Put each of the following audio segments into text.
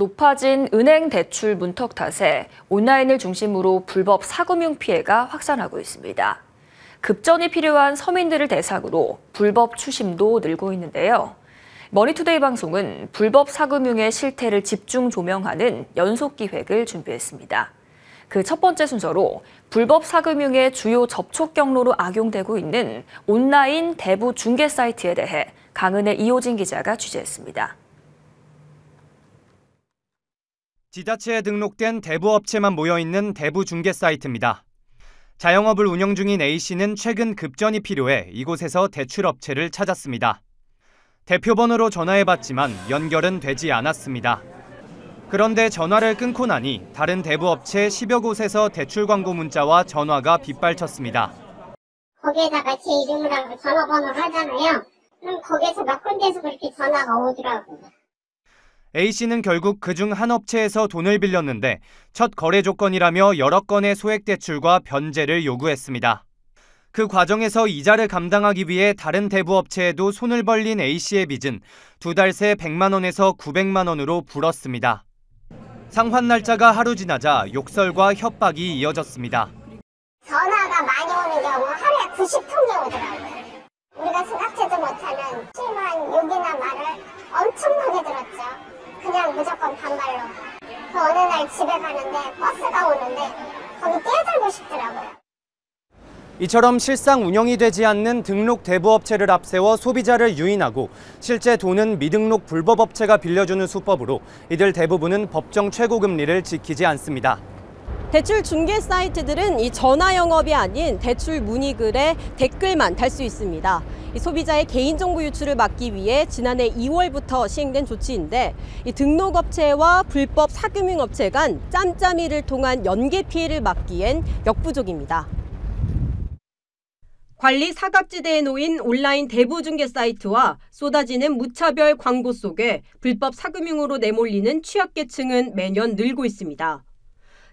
높아진 은행 대출 문턱 탓에 온라인을 중심으로 불법 사금융 피해가 확산하고 있습니다. 급전이 필요한 서민들을 대상으로 불법 추심도 늘고 있는데요. 머니투데이 방송은 불법 사금융의 실태를 집중 조명하는 연속 기획을 준비했습니다. 그 첫 번째 순서로 불법 사금융의 주요 접촉 경로로 악용되고 있는 온라인 대부 중개 사이트에 대해 강은혜 이호진 기자가 취재했습니다. 지자체에 등록된 대부업체만 모여있는 대부 중개 사이트입니다. 자영업을 운영 중인 A씨는 최근 급전이 필요해 이곳에서 대출업체를 찾았습니다. 대표번호로 전화해봤지만 연결은 되지 않았습니다. 그런데 전화를 끊고 나니 다른 대부업체 10여 곳에서 대출 광고 문자와 전화가 빗발쳤습니다. 거기에다가 제 이름을 하고 전화번호를 하잖아요. 그럼 거기에서 몇 군데에서 그렇게 전화가 오더라고요. A씨는 결국 그중 한 업체에서 돈을 빌렸는데 첫 거래 조건이라며 여러 건의 소액 대출과 변제를 요구했습니다. 그 과정에서 이자를 감당하기 위해 다른 대부업체에도 손을 벌린 A씨의 빚은 2달 새 100만 원에서 900만 원으로 불었습니다. 상환 날짜가 하루 지나자 욕설과 협박이 이어졌습니다. 전화가 많이 오는 경우 하루에 90통이 오더라고요. 우리가 생각지도 못하는 심한 욕이나 말을 엄청나게 들었죠. 그냥 무조건 반말로. 그 어느 날 집에 가는데 버스가 오는데 거기 뛰어들고 싶더라고요. 이처럼 실상 운영이 되지 않는 등록 대부업체를 앞세워 소비자를 유인하고 실제 돈은 미등록 불법업체가 빌려주는 수법으로 이들 대부분은 법정 최고금리를 지키지 않습니다. 대출 중개 사이트들은 이 전화 영업이 아닌 대출 문의글에 댓글만 달 수 있습니다. 이 소비자의 개인정보 유출을 막기 위해 지난해 2월부터 시행된 조치인데 이 등록업체와 불법 사금융업체 간 짬짬이를 통한 연계 피해를 막기엔 역부족입니다. 관리 사각지대에 놓인 온라인 대부 중개 사이트와 쏟아지는 무차별 광고 속에 불법 사금융으로 내몰리는 취약계층은 매년 늘고 있습니다.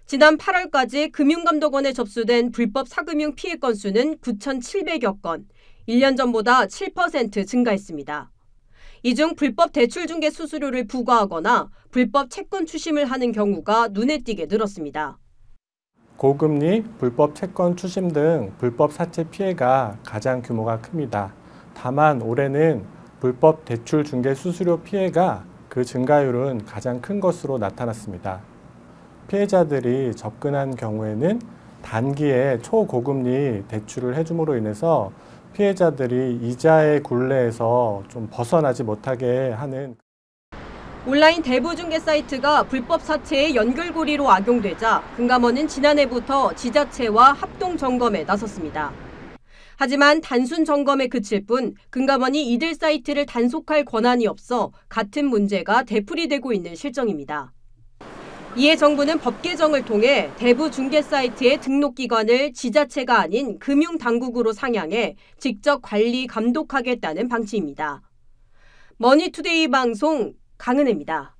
지난 8월까지 금융감독원에 접수된 불법 사금융 피해 건수는 9,700여 건, 1년 전보다 7% 증가했습니다. 이 중 불법 대출 중개 수수료를 부과하거나 불법 채권 추심을 하는 경우가 눈에 띄게 늘었습니다. 고금리, 불법 채권 추심 등 불법 사채 피해가 가장 규모가 큽니다. 다만 올해는 불법 대출 중개 수수료 피해가 그 증가율은 가장 큰 것으로 나타났습니다. 피해자들이 접근한 경우에는 단기에 초고금리 대출을 해줌으로 인해서 피해자들이 이자의 굴레에서 좀 벗어나지 못하게 하는 온라인 대부 중개 사이트가 불법 사채의 연결고리로 악용되자 금감원은 지난해부터 지자체와 합동 점검에 나섰습니다. 하지만 단순 점검에 그칠 뿐 금감원이 이들 사이트를 단속할 권한이 없어 같은 문제가 되풀이되고 있는 실정입니다. 이에 정부는 법 개정을 통해 대부 중개 사이트의 등록기관을 지자체가 아닌 금융당국으로 상향해 직접 관리 감독하겠다는 방침입니다. 머니투데이 방송 강은혜입니다.